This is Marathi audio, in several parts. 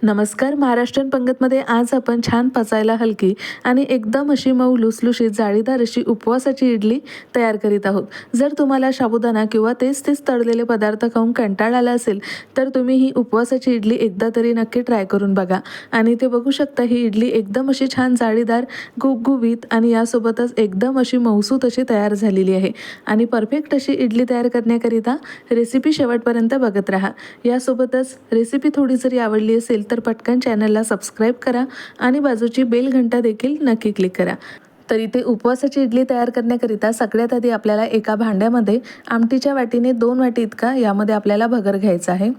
नमस्कार. महाराष्ट्रीयन पंगतमध्ये आज आपण छान पचायला हलकी आणि एकदम अशी मऊ लुसलुशीत जाळीदार अशी उपवासाची इडली तयार करीत आहोत. जर तुम्हाला साबुदाणा किंवा तेच तळलेले पदार्थ खाऊन कंटाळा आला असेल तर तुम्ही ही उपवासाची इडली एकदा तरी नक्की ट्राय करून बघा. आणि ते बघू शकता ही इडली एकदम अशी छान जाळीदार, गुबगुबीत आणि यासोबतच एकदम अशी मऊसूत अशी तयार झालेली आहे. आणि परफेक्ट अशी इडली तयार करण्याकरिता रेसिपी शेवटपर्यंत बघत राहा. यासोबतच रेसिपी थोडी जरी आवडली असेल तर पटकन चॅनलला सबस्क्राईब करा आणि बाजूची बेल घंटा देखील नक्की क्लिक करा. तर इथे उपवासाची इडली तयार करण्याकरिता सगळ्यात आधी आपल्याला एका भांड्यामध्ये आमटीच्या वाटीने 2 वाटी इतका यामध्ये आपल्याला भगर घ्यायचा आहे.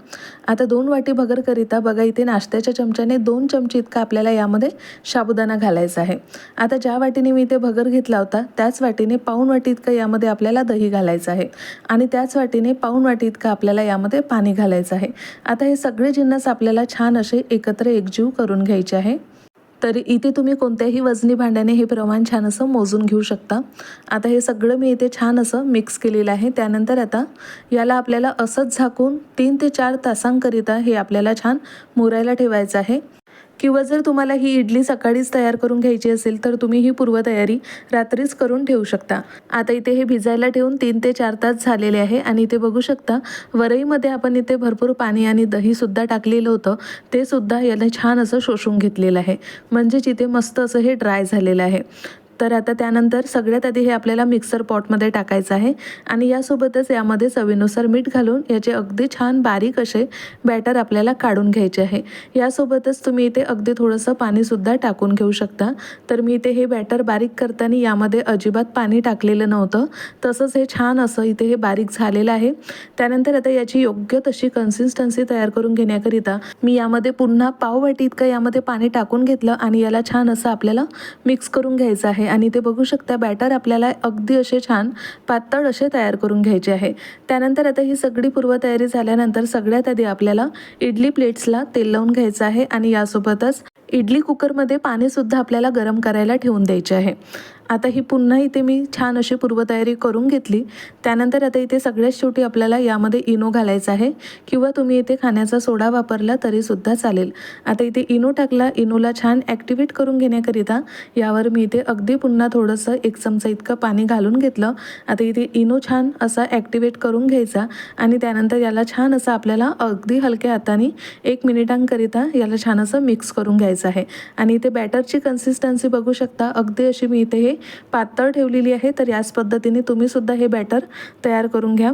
आता 2 वाटी भगर करिता बघा इथे नाश्त्याच्या चमच्याने 2 चमचे इतका आपल्याला यामध्ये साबुदाणा घालायचा आहे. आता ज्या वाटीने मी इथे भगर घेतला होता त्याच वाटीने पाऊण वाटी इतका यामध्ये आपल्याला दही घालायचं आहे आणि त्याच वाटीने पाऊण वाटी इतका आपल्याला यामध्ये पाणी घालायचं आहे. आता हे सगळे जिन्नस आपल्याला छान असे एकत्र एकजीव करून घ्यायचे आहे. तर इथे तुम्ही कोणत्याही वजनी भांड्याने हे प्रमाण छान असं मोजून घेऊ शकता. आता हे सगळं मी इथे छान असं मिक्स केलेलं आहे. त्यानंतर आता याला आपल्याला असंच झाकून 3 ते 4 तासांकरिता हे आपल्याला छान मुरायला ठेवायचं आहे. किंवा जर तुम्हाला ही इडली सकाळीच तयार करून घ्यायची असेल तर तुम्ही ही पूर्वतयारी रात्रीच करून ठेवू शकता. आता इथे हे भिजायला ठेवून 3 ते 4 तास झालेले आहे आणि इथे बघू शकता वरईमध्ये आपण इथे भरपूर पाणी आणि दहीसुद्धा टाकलेलं होतं. ते सुद्धा याला छान असं शोषून घेतलेलं आहे. म्हणजेच इथे मस्त असं हे ड्राय झालेलं आहे. तर आता त्यानंतर सगळ्यात आधी हे आपल्याला मिक्सर पॉटमध्ये टाकायचं आहे आणि यासोबतच यामध्ये चवीनुसार मीठ घालून याचे अगदी छान बारीक असे बॅटर आपल्याला काढून घ्यायचे आहे. यासोबतच तुम्ही इथे अगदी थोडंसं पाणीसुद्धा टाकून घेऊ शकता. तर मी इथे हे बॅटर बारीक करताना यामध्ये अजिबात पाणी टाकलेलं नव्हतं. तसंच हे छान असं इथे हे बारीक झालेलं आहे. त्यानंतर आता याची योग्य तशी कन्सिस्टन्सी तयार करून घेण्याकरिता मी यामध्ये पुन्हा पाव वाटी इतकं यामध्ये पाणी टाकून घेतलं आणि याला छान असं आपल्याला मिक्स करून घ्यायचं आहे. आणि ते बघू शकता बॅटर आपल्याला अगदी असे छान पातळ असे तयार करून घ्यायचे आहे. त्यानंतर आता ही सगळी पूर्वतयारी झाल्यानंतर सगळ्यात आधी आपल्याला इडली प्लेट्सला तेल लावून घ्यायचं आहे आणि यासोबतच इडली कुकरमध्ये पाणीसुद्धा आपल्याला गरम करायला ठेवून द्यायचे आहे. आता ही पुन्हा इथे मी छान अशी पूर्वतयारी करून घेतली. त्यानंतर आता इथे सगळ्यात शेवटी आपल्याला यामध्ये इनो घालायचा आहे किंवा तुम्ही इथे खाण्याचा सोडा वापरला तरीसुद्धा चालेल. आता इथे इनो टाकला. इनोला छान ॲक्टिवेट करून घेण्याकरिता यावर मी इथे अगदी पुन्हा थोडंसं 1 चमचा इतकं पाणी घालून घेतलं. आता इथे इनो छान असा ॲक्टिवेट करून घ्यायचा आणि त्यानंतर याला छान असं आपल्याला अगदी हलक्या हाताने 1 मिनिटांकरिता याला छान असं मिक्स करून घ्यायचं आहे. आणि इथे बॅटरची कन्सिस्टन्सी बघू शकता अगदी अशी मी इथे हे पातळ ठेवलेली आहे. तर याच पद्धतीने तुम्ही सुद्धा हे बॅटर तयार करून घ्या.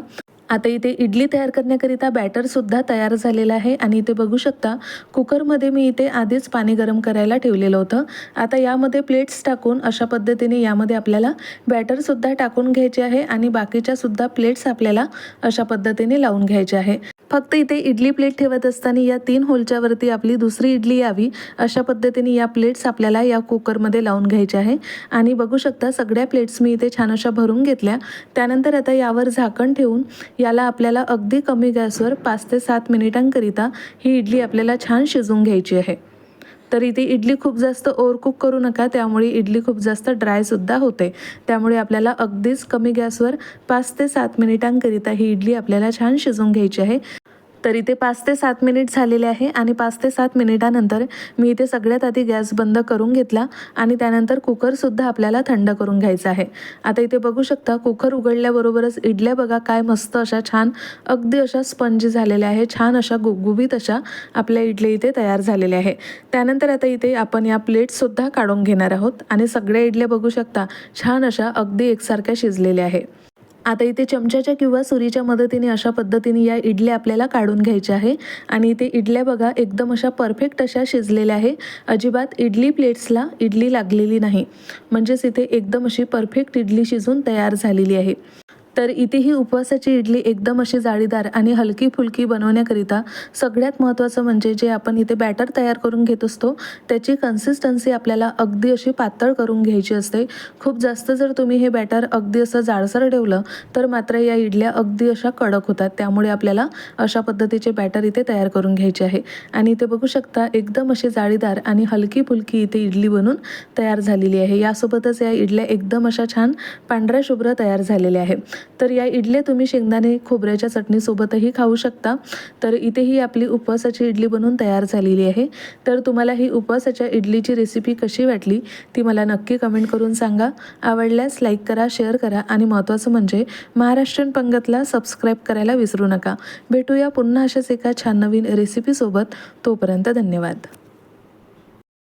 आता इथे इडली तयार करण्याकरिता बॅटरसुद्धा तयार झालेलं आहे आणि इथे बघू शकता कुकरमध्ये मी इथे आधीच पाणी गरम करायला ठेवलेलं होतं. आता यामध्ये प्लेट्स टाकून अशा पद्धतीने यामध्ये आपल्याला बॅटरसुद्धा टाकून घ्यायचे आहे आणि बाकीच्यासुद्धा प्लेट्स आपल्याला अशा पद्धतीने लावून घ्यायचे आहे. फक्त इथे इडली प्लेट ठेवत असताना या 3 होलच्या वरती आपली दुसरी इडली यावी अशा पद्धतीने या प्लेट्स आपल्याला या कुकरमध्ये लावून घ्यायच्या आहे. आणि बघू शकता सगळ्या प्लेट्स मी इथे छान अशा भरून घेतल्या. त्यानंतर आता यावर झाकण ठेवून याला आपल्याला अगदी कमी गॅसवर 5 ते 7 मिनिटांकरिता ही इडली आपल्याला छान शिजवून घ्यायची आहे. तर इथे इडली खूप जास्त ओव्हरकुक करू नका, त्यामुळे इडली खूप जास्त ड्रायसुद्धा होते. त्यामुळे आपल्याला अगदीच कमी गॅसवर 5 ते 7 मिनिटांकरिता ही इडली आपल्याला छान शिजवून घ्यायची आहे. तर इथे 5 ते 7 मिनिट झालेले आहे आणि 5 ते 7 मिनिटानंतर मी इथे सगळ्यात आधी गॅस बंद करून घेतला आणि त्यानंतर कुकरसुद्धा आपल्याला थंड करून घ्यायचा आहे. आता इथे बघू शकता कुकर उघडल्याबरोबरच इडल्या बघा काय मस्त अशा छान अगदी अशा स्पंजी झालेल्या आहे. छान अशा गुबगुबीत अशा आपल्या इडल्या इथे तयार झालेल्या आहे. त्यानंतर आता इथे आपण या प्लेट्ससुद्धा काढून घेणार आहोत आणि सगळ्या इडल्या बघू शकता छान अशा अगदी एकसारख्या शिजलेल्या आहे. आता इथे चमच्याच्या किंवा सुरीच्या मदतीने अशा पद्धतीने या इडल्या आपल्याला काढून घ्यायच्या आहे. आणि इथे इडल्या बघा एकदम अशा परफेक्ट अशा शिजलेल्या आहे. अजिबात इडली प्लेट्सला इडली लागलेली नाही. म्हणजेच इथे एकदम अशी परफेक्ट इडली शिजून तयार झालेली आहे. तर इथे ही उपवासाची इडली एकदम अशी जाळीदार आणि हलकी फुलकी बनवण्याकरिता सगळ्यात महत्त्वाचं म्हणजे जे आपण इथे बॅटर तयार करून घेत असतो त्याची कन्सिस्टन्सी आपल्याला अगदी अशी पातळ करून घ्यायची असते. खूप जास्त जर तुम्ही हे बॅटर अगदी असं जाडसर ठेवलं तर मात्र या इडल्या अगदी अशा कडक होतात. त्यामुळे आपल्याला अशा पद्धतीचे बॅटर इथे तयार करून घ्यायचे आहे. आणि इथे बघू शकता एकदम अशी जाळीदार आणि हलकी फुलकी इथे इडली बनून तयार झालेली आहे. यासोबतच या इडल्या एकदम अशा छान पांढऱ्या शुभ्र तयार झालेल्या आहे. तर या इडल्या तुम्ही शेंगदाणे खोबऱ्याच्या चटणीसोबतही खाऊ शकता. तर इथे ही आपली उपवासाची इडली बनवून तयार झालेली आहे. तर तुम्हाला ही उपवासाच्या इडलीची रेसिपी कशी वाटली ती मला नक्की कमेंट करून सांगा. आवडल्यास लाईक करा, शेअर करा आणि महत्त्वाचं म्हणजे महाराष्ट्रीयन पंगतला सबस्क्राईब करायला विसरू नका. भेटूया पुन्हा अशाच एका छान नवीन रेसिपीसोबत. तोपर्यंत धन्यवाद.